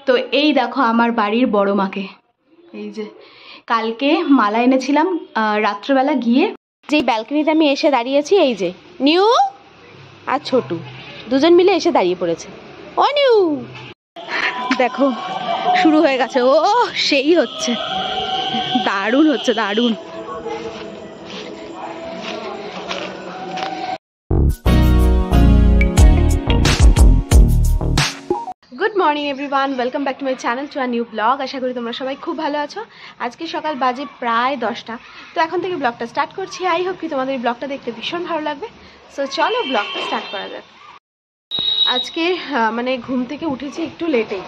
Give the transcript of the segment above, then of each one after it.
তো এই দেখো আমার বাড়ির বড় মাকে, এই যে কালকে মালা এনেছিলাম রাত্রেবেলা গিয়ে, যেই ব্যালকনিতে আমি এসে দাঁড়িয়েছি, এই যে নিউ আর ছোটু দুজন মিলে এসে দাঁড়িয়ে পড়েছে। ও নিউ, দেখো শুরু হয়ে গেছে। ও সেই হচ্ছে, দারুণ হচ্ছে, দারুণ। Good morning everyone, welcome back to my channel, to a new vlog. আশা করি তোমরা সবাই খুব ভালো আছো। আজকে সকাল বাজে প্রায় 10টা, তো এখন থেকে ব্লগটা স্টার্ট করছি। আই হোপ কি তোমাদের এই ব্লগটা দেখতে ভীষণ ভালো লাগবে। সো চলো ব্লগটা স্টার্ট করা যাক। আজকে মানে ঘুম থেকে উঠেছি একটু লেটেই।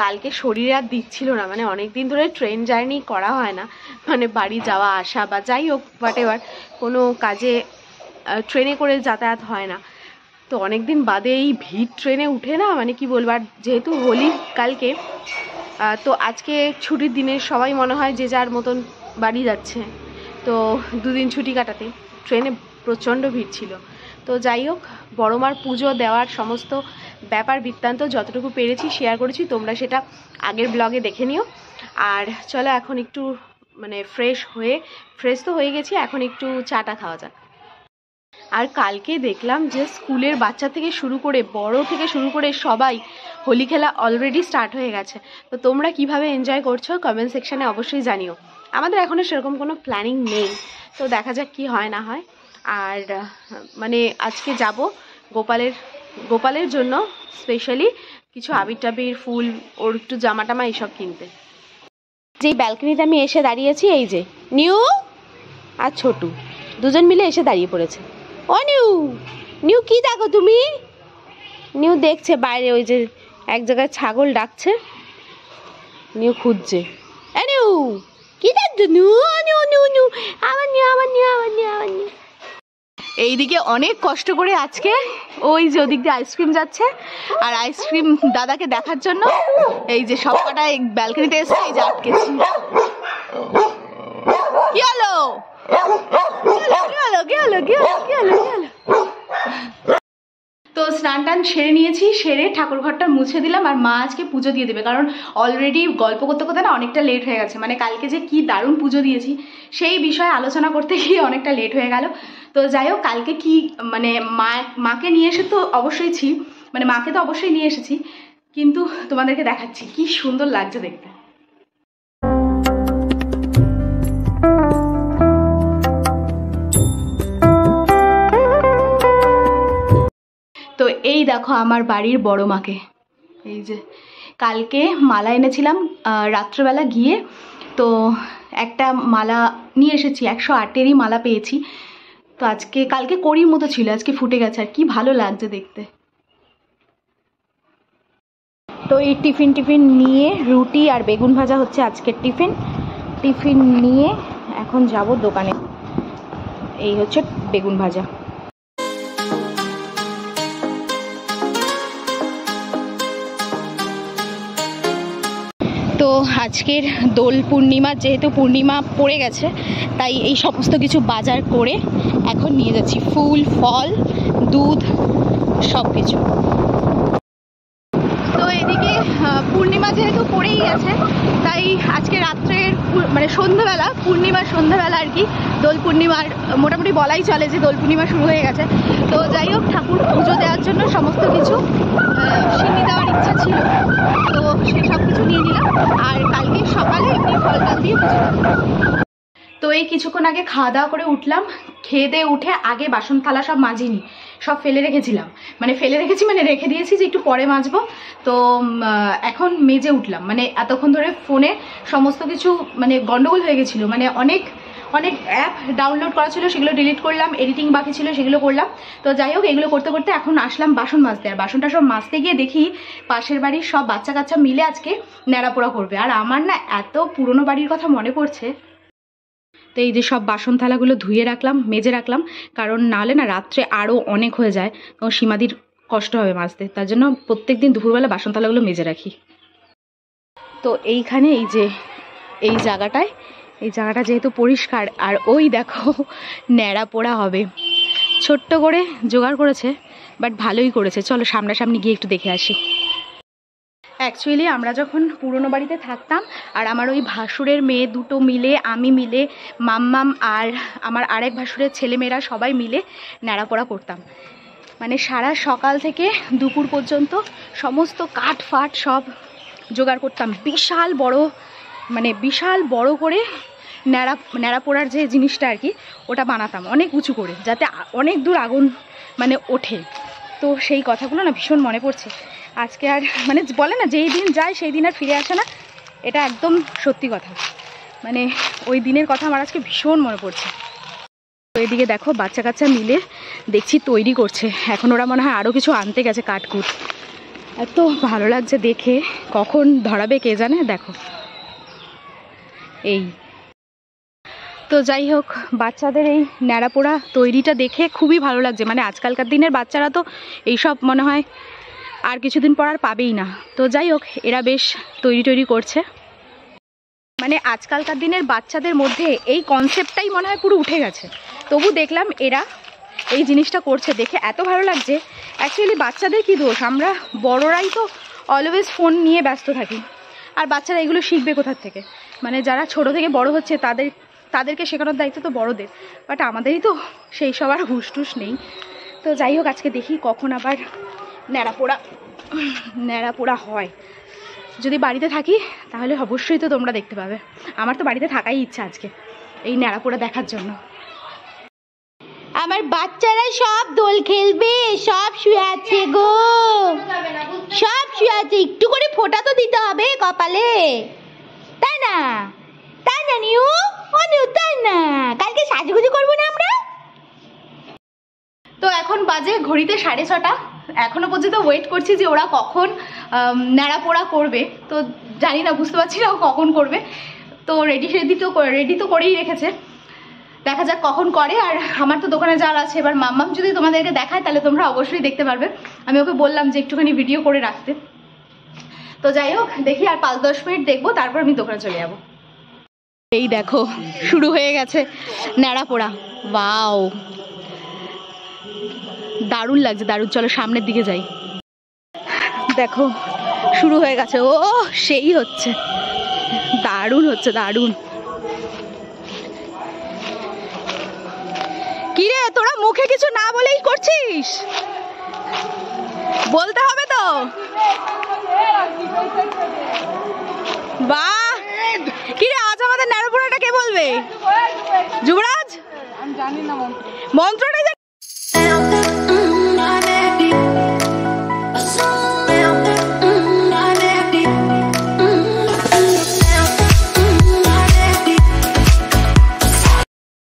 কালকে শরীরে আর দিচ্ছিল না, মানে অনেক দিন ধরে ট্রেন জার্নি করা হয় না, মানে বাড়ি যাওয়া আসা বা যাই হোক হোয়াট এভার কোনো কাজে ট্রেনে করে যাতায়াত হয় না। তো অনেক দিন বাদে এই ভিড় ট্রেনে উঠে না, মানে কি বলবো। আর যেহেতু হোলি কালকে, তো আজকে ছুটির দিনে সবাই মনে হয় যে যার মতন বাড়ি যাচ্ছে। তো দুদিন ছুটি কাটাতে ট্রেনে প্রচণ্ড ভিড় ছিল। তো যাই হোক, বড়মার পুজো দেওয়ার সমস্ত ব্যাপার বৃত্তান্ত যতটুকু পেরেছি শেয়ার করেছি, তোমরা সেটা আগের ব্লগে দেখে নিও। আর চলো এখন একটু মানে ফ্রেশ তো হয়ে গেছি, এখন একটু চাটা খাওয়া যাক। আর কালকে দেখলাম যে স্কুলের বাচ্চা থেকে শুরু করে বড় থেকে শুরু করে সবাই হোলি খেলা অলরেডি স্টার্ট হয়ে গেছে। তো তোমরা কিভাবে এনজয় করছো কমেন্ট সেকশানে অবশ্যই জানিও। আমাদের এখনও সেরকম কোনো প্ল্যানিং নেই, তো দেখা যাক কি হয় না হয়। আর মানে আজকে যাব গোপালের জন্য স্পেশালি কিছু আবির টাবির, ফুল, ওর একটু জামা টামা এইসব কিনতে। যেই ব্যালকনিতে আমি এসে দাঁড়িয়েছি, এই যে নিউ আর ছোটু দুজন মিলে এসে দাঁড়িয়ে পড়েছে। ও নিউ, নিউ কি দেখো তুমি? নিউ দেখছে বাইরে, ওই যে এক জায়গায় ছাগল ডাকছে, নিউ খুঁজছে। এ নিউ কি দেখছো? নিউ নিউ নিউ নিউ আবার নিউ আবার নিউ আবার নিউ আবার নিউ। এইদিকে অনেক কষ্ট করে আজকে ওই যে ওদিক দিয়ে আইসক্রিম যাচ্ছে, আর আইসক্রিম দাদাকে দেখার জন্য এই যে সব কটা ব্যালকনিতে এসে এই যে আটকেছি। কি হলো? তো স্নান টান সেরে নিয়েছি, সেরে ঠাকুর ঘরটা মুছে দিলাম। আর মা আজকে পুজো দিয়ে দেবে, কারণ অলরেডি গল্প করতে করতে না অনেকটা লেট হয়ে গেছে। মানে কালকে যে কি দারুণ পুজো দিয়েছি সেই বিষয়ে আলোচনা করতে গিয়ে অনেকটা লেট হয়ে গেল। তো যাই হোক, কালকে কি মানে মাকে নিয়ে এসে তো অবশ্যই মানে মাকে তো অবশ্যই নিয়ে এসেছি, কিন্তু তোমাদেরকে দেখাচ্ছি কি সুন্দর লাগছে দেখতে। তো এই দেখো আমার বাড়ির বড় মাকে, এই যে কালকে মালা এনেছিলাম রাত্রেবেলা গিয়ে, তো একটা মালা নিয়ে এসেছি, 108-এরই মালা পেয়েছি। তো কালকে কড়ির মতো ছিল, আজকে ফুটে গেছে, আর কি ভালো লাগছে দেখতে। তো এই টিফিন নিয়ে রুটি আর বেগুন ভাজা হচ্ছে আজকের টিফিন নিয়ে এখন যাব দোকানে। এই হচ্ছে বেগুন ভাজা। তো আজকের দোল পূর্ণিমা, যেহেতু পূর্ণিমা পড়ে গেছে, তাই এই সমস্ত কিছু বাজার করে এখন নিয়ে যাচ্ছি, ফুল, ফল, দুধ, সব কিছু। তো এদিকে পূর্ণিমা যেহেতু পড়েই গেছে, তাই আজকে রাত্রের মানে সন্ধ্যাবেলা, পূর্ণিমার সন্ধ্যাবেলা আর কি, দোল পূর্ণিমার মোটামুটি বলাই চলে যে দোল পূর্ণিমা শুরু হয়ে গেছে। তো যাই হোক, ঠাকুর পুজো দেওয়ার জন্য সমস্ত কিছু সিন্নি দেওয়ার ইচ্ছা ছিল, তো সেই সব কিছু নিয়ে নিলাম। আর কালকে সকালে এমনি ফল টল দিয়ে পুজো। তো এই কিছুক্ষণ আগে খাওয়া দাওয়া করে উঠলাম, খেয়ে দিয়ে উঠে আগে বাসন থালা সব মাজিনি, সব ফেলে রেখেছিলাম, মানে রেখে দিয়েছি যে একটু পরে মাজবো। তো এখন মেজে উঠলাম, মানে এতক্ষণ ধরে ফোনে সমস্ত কিছু মানে গন্ডগোল হয়ে গেছিলো, মানে অনেক অ্যাপ ডাউনলোড করা ছিল, সেগুলো ডিলিট করলাম, এডিটিং বাকি ছিল সেগুলো করলাম। তো যাই হোক, এগুলো করতে করতে এখন আসলাম বাসন মাজতে। আর বাসনটা সব মাজতে গিয়ে দেখি পাশের বাড়ির সব বাচ্চা কাচ্চা মিলে আজকে ন্যাড়াপোড়া করবে। আর আমার না এত পুরনো বাড়ির কথা মনে পড়ছে। তো এই যে সব বাসন থালাগুলো ধুয়ে রাখলাম, মেজে রাখলাম, কারণ নাহলে না রাত্রে আরও অনেক হয়ে যায়, তখন সীমাদির কষ্ট হবে মাজতে। তার জন্য প্রত্যেক দিন দুপুরবেলা বাসন থালাগুলো মেজে রাখি। তো এইখানে এই জায়গাটা যেহেতু পরিষ্কার, আর ওই দেখো ন্যাড়া পোড়া হবে, ছোট্ট করে জোগাড় করেছে, বাট ভালোই করেছে। চলো সামনাসামনি গিয়ে একটু দেখে আসি। অ্যাকচুয়ালি আমরা যখন পুরনো বাড়িতে থাকতাম আর আমার ওই ভাসুরের মেয়ে দুটো মিলে, আমি মিলে, মাম্মাম আর আমার আরেক ভাসুরের ছেলেমেয়েরা সবাই মিলে ন্যাড়াপোড়া করতাম। মানে সারা সকাল থেকে দুপুর পর্যন্ত সমস্ত কাঠ ফাট সব জোগাড় করতাম। বিশাল বড় করে ন্যাড়াপোড়ার যে জিনিসটা আর কি, ওটা বানাতাম অনেক উঁচু করে, যাতে অনেক দূর আগুন মানে ওঠে। তো সেই কথাগুলো না ভীষণ মনে পড়ছে আজকে। আর মানে বলে না, যেই দিন যায় সেই দিন আর ফিরে আসে না, এটা একদম সত্যি কথা। মানে ওই দিনের কথা আমার আজকে ভীষণ মনে পড়ছে। তো এদিকে দেখো বাচ্চা কাচ্চা মিলে দেখছি তৈরি করছে। এখন ওরা মনে হয় আরও কিছু আনতে গেছে কাঠকুট। এত ভালো লাগছে দেখে, কখন ধরাবে কে জানে। দেখো এই তো যাই হোক, বাচ্চাদের এই ন্যাড়াপোড়া তৈরিটা দেখে খুবই ভালো লাগছে। মানে আজকালকার দিনের বাচ্চারা তো এইসব মনে হয় আর কিছুদিন পর আর পাবেই না। তো যাই হোক, এরা বেশ তৈরি করছে। মানে আজকালকার দিনের বাচ্চাদের মধ্যে এই কনসেপ্টটাই মনে হয় পুরো উঠে গেছে। তবু দেখলাম এরা এই জিনিসটা করছে, দেখে এত ভালো লাগছে। অ্যাকচুয়ালি বাচ্চাদের কি দোষ, আমরা বড়রাই তো অলওয়েজ ফোন নিয়ে ব্যস্ত থাকি, আর বাচ্চারা এগুলো শিখবে কোথার থেকে? মানে যারা ছোট থেকে বড় হচ্ছে তাদেরকে শেখানোর দায়িত্ব তো বড়দের, বাট আমাদেরই তো সেই সব আর হুশ টুস নেই। তো যাই হোক, আজকে দেখি কখন আবার ন্যাড়াপোড়া হয়। যদি বাড়িতে থাকি তাহলে অবশ্যই তো তোমরা দেখতে পাবে। আমার তো বাড়িতে থাকাই ইচ্ছা আজকে এই ন্যাড়াপোড়া দেখার জন্য। আমার বাচ্চারা সব দোল খেলবে, সব শুয়ে আছে গো, সব শুয়ে আছে। একটু করে ফোঁটা তো দিতে হবে কপালে, তাই না? তাই না নিউ? তাই না? কালকে সাজুগুজু করবো না আমরা? তো এখন বাজে ঘড়িতে 6:30। এখনো পর্যন্ত ওয়েট করছি যে ওরা কখন ন্যাড়াপোড়া করবে। তো জানি না, বুঝতে পারছি না ও কখন করবে। তো রেডি তো করেই রেখেছে, দেখা যাক কখন করে। আর আমার তো দোকানে যাওয়ার আছে। এবার মাম্মাম যদি তোমাদেরকে দেখায় তাহলে তোমরা অবশ্যই দেখতে পারবে। আমি ওকে বললাম যে একটুখানি ভিডিও করে রাখতে। তো যাই হোক, দেখি আর 5-10 মিনিট দেখবো, তারপর আমি দোকানে চলে যাবো। এই দেখো শুরু হয়ে গেছে ন্যাড়াপোড়া। ওয়াও, দারুণ লাগছে, দারুণ। চলো সামনের দিকে যাই। দেখো শুরু হয়ে গেছে। ও সেই হচ্ছে, দারুণ হচ্ছে, দারুণ। কিরে তোরা মুখে কিছু না বলেই করছিস? বলতে হবে তো। বাহ, কিরে আজ আমাদের ন্যাড়াপোড়াটা কে বলবে? যুবরাজ? আমি জানি না মন্ত্রটা।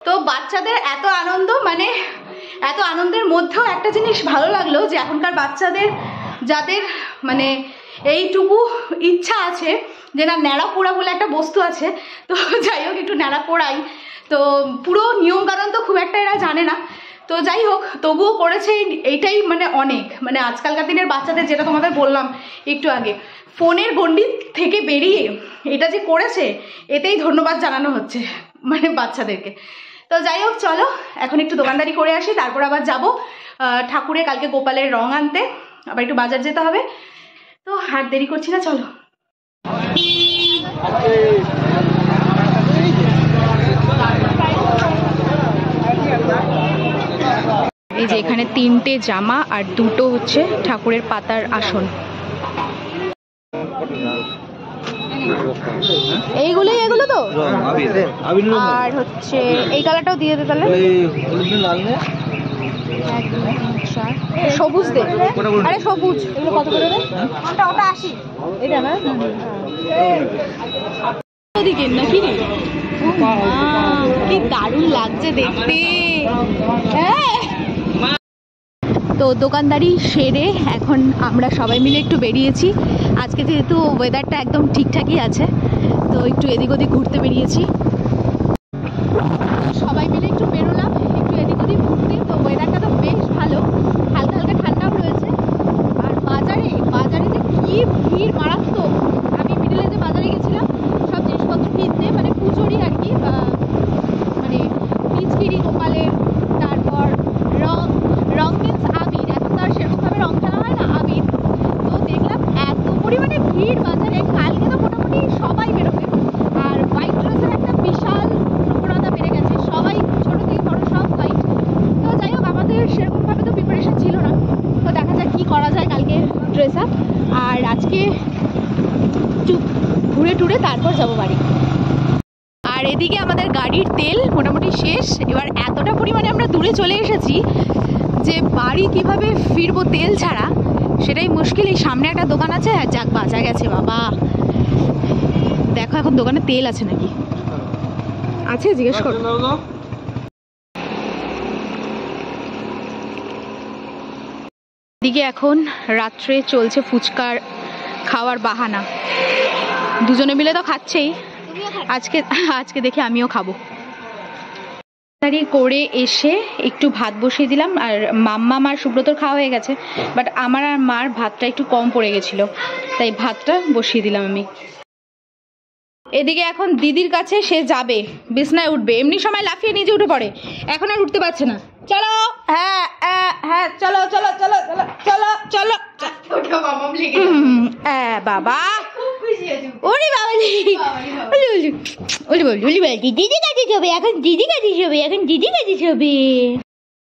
তো বাচ্চাদের এত আনন্দ, মানে এত আনন্দের মধ্যেও একটা জিনিস ভালো লাগলো যে এখনকার বাচ্চাদের যাদের মানে এইটুকু ইচ্ছা আছে যে না ন্যাড়াপোড়া বলে একটা বস্তু আছে, তো যাই হোক একটু ন্যাড়াপোড়াই। তো পুরো নিয়মকানুন তো খুব একটা এরা জানে না। তো যাই হোক তবুও করেছে, এইটাই মানে অনেক। মানে আজকালকার দিনের বাচ্চাদের, যেটা তোমাদের বললাম একটু আগে, ফোনের গণ্ডি থেকে বেরিয়ে এটা যে করেছে, এতেই ধন্যবাদ জানানো হচ্ছে মানে বাচ্চাদেরকে। তো যাই হোক চলো এখন একটু দোকানদারি করে আসি, তারপর আবার যাব ঠাকুরের কালকে গোপালের রং আনতে, আবার একটু বাজার যেতে হবে। তো আর দেরি করছি না, চলো। এই যে এখানে 3টে জামা আর 2টো হচ্ছে ঠাকুরের পাতার আসন। এগুলো তো, আর হচ্ছে এই কালারটাও দিয়ে দে তাহলে। সবুজ দে। আরে সবুজ, এগুলো কত করে রে? ওটা 80। এটা না ওদিকে নাকি রে? কি দারুণ লাগছে দেখতে। হ্যাঁ, তো দোকানদারি সেরে এখন আমরা সবাই মিলে একটু বেরিয়েছি। আজকে যেহেতু ওয়েদারটা একদম ঠিকঠাকই আছে, তো একটু এদিক ওদিক ঘুরতে বেরিয়েছি। সবাই মিলে একটু বেরোলাম একটু এদিক ওদিক ঘুরতে। তো ওয়েদারটা তো বেশ ভালো, হালকা হালকা ঠান্ডাও রয়েছে। আর বাজারে যে কি ভিড় মারাত্মক। আমি মিডিলে যে বাজারে গেছিলাম সব জিনিসপত্র কিনতে, মানে পুজোরই আর কি, মানে পিচকিরি গোপালের, তারপর রং মিন্স আবির। এখন তো আর সেরকমভাবে রং খেলা হয় না, আবির। তো দেখলাম এত পরিমাণে ভিড়, বাজারে কালকে তো মোটামুটি সবাই বেরোবে, আর হোয়াইট ড্রেসের একটা বিশাল প্রবণতা বেড়ে গেছে, সবাই ছোট থেকে বড় সব হোয়াইট। তো যাই হোক, আমাদের সেরকমভাবে তো প্রিপারেশন ছিল না, তো দেখা যাক কী করা যায় কালকে ড্রেস আপ। আর আজকে চুপ ঘুরে টুরে তারপর যাবো বাড়ি। আর এদিকে আমাদের গাড়ির তেল মোটামুটি শেষ। এবার এতটা পরিমাণে আমরা দূরে চলে এসেছি যে বাড়ি কিভাবে ফিরবো তেল ছাড়া সেটাই মুশকিল। এই সামনে একটা দোকান আছে, যাক বাঁচা গেছে বাবা। দেখো এখন দোকানে তেল আছে নাকি, আছে জিজ্ঞেস করো। এদিকে এখন রাত্রে চলছে ফুচকার খাওয়ার বাহানা, দুজনে মিলে তো খাচ্ছেই, আজকে আজকে দেখি আমিও খাবো। তাড়াতাড়ি করে এসে একটু ভাত বসিয়ে দিলাম, আর মাম্মা মার সুব্রতর খাওয়া হয়ে গেছে, বাট আমার আর মার ভাতটা একটু কম পড়ে গেছিলো, তাই ভাতটা বসিয়ে দিলাম আমি। এদিকে এখন দিদির কাছে সে যাবে, বিছনায় উঠবে, এমনি সময় লাফিয়ে নিজে উঠে পড়ে, এখন আর উঠতে পারছে না। চলো, হ্যাঁ হ্যাঁ চলো চলো চলো চলো চলো চলো বাবা, ওরে বাবা দিদি কাছে যাবে, এখন দিদি কাছে যাবে, এখন দিদি কাছে যাবে।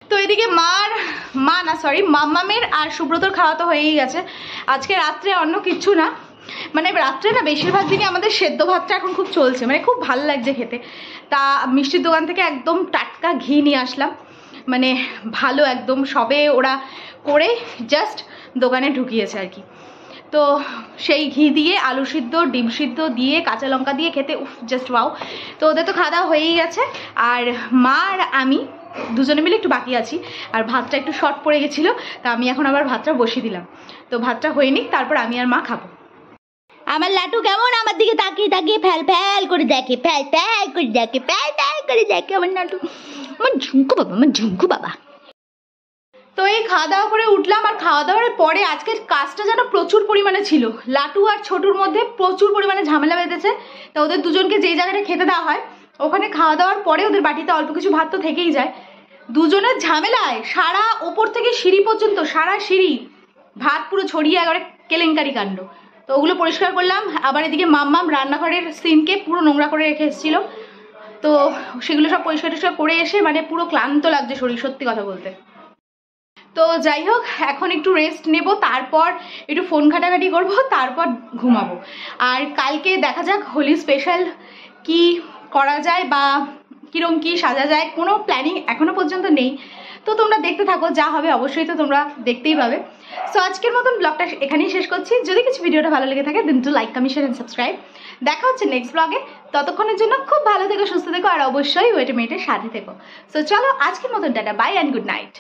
তো এদিকে মাম্মামের আর সুব্রতর খাওয়া তো হয়েই গেছে। আজকে রাত্রে অন্য কিচ্ছু না, মানে রাত্রে না বেশিরভাগ দিনই আমাদের সেদ্ধ ভাতটা এখন খুব চলছে, মানে খুব ভালো লাগছে খেতে। তা মিষ্টির দোকান থেকে একদম টাটকা ঘি নিয়ে আসলাম, মানে ভালো একদম, সবে ওরা করে জাস্ট দোকানে ঢুকিয়েছে আর কি। তো সেই ঘি দিয়ে আলু সিদ্ধ, ডিম সিদ্ধ দিয়ে কাঁচা লঙ্কা দিয়ে খেতে উফ জাস্ট ওয়াও। তো ওদের তো খাওয়া দাওয়া হয়েই গেছে, আর মা আর আমি দুজনে মিলে একটু বাকি আছি, আর ভাতটা একটু শর্ট পড়ে গেছিলো, তা আমি এখন আবার ভাতটা বসিয়ে দিলাম। তো ভাতটা হয়ে নিক, তারপর আমি আর মা খাবো। আমার লাটু কেমন আমার দিকে তাকিয়ে তাকিয়ে ফ্যাল ফ্যাল করে দেখে, ফ্যাল ফ্যাল করে দেখে, ফ্যাল ফ্যাল করে দেখে আমার লাটু, আমার ঝুঁকু বাবা, আমার ঝুঁকু বাবা। তো এই খাওয়া দাওয়া করে উঠলাম, আর খাওয়া দাওয়ার পরে আজকের কাজটা যেন প্রচুর পরিমাণে ছিল। লাটু আর ছোটুর মধ্যে প্রচুর পরিমাণে ঝামেলা বেঁধেছে। তো ওদের দুজনকে যেই জায়গাটা খেতে দেওয়া হয় ওখানে খাওয়া দাওয়ার পরে ওদের বাটিতে অল্প কিছু ভাত তো থেকেই যায়, দুজনের ঝামেলায় সারা ওপর থেকে সিঁড়ি পর্যন্ত, সারা সিঁড়ি ভাত পুরো ছড়িয়ে একবারে কেলেঙ্কারি কাণ্ড। তো ওগুলো পরিষ্কার করলাম। আবার এদিকে মাম্মাম রান্নাঘরের সিনকে পুরো নোংরা করে রেখে এসেছিলো, তো সেগুলো সব পরিষ্কার টরিষ্কার করে এসে মানে পুরো ক্লান্ত লাগছে শরীর, সত্যি কথা বলতে। তো যাই হোক, এখন একটু রেস্ট নেব, তারপর একটু ফোন ঘাটাঘাটি করবো, তারপর ঘুমাবো। আর কালকে দেখা যাক হোলি স্পেশাল কি করা যায় বা কিরম কি সাজা যায়, কোনো প্ল্যানিং এখনো পর্যন্ত নেই। তো তোমরা দেখতে থাকো, যা হবে অবশ্যই তো তোমরা দেখতেই পাবে। সো আজকের মতন ব্লগটা এখানেই শেষ করছি। যদি কিছু ভিডিওটা ভালো লেগে থাকে দেন টু like, comment, share and subscribe. দেখা হচ্ছে নেক্সট ব্লগে, ততক্ষণের জন্য খুব ভালো থেকো, সুস্থ থেকো, আর অবশ্যই ওয়েটে মেয়েটের সাথে থেকো। সো চলো আজকের মতন tata, bye and good night.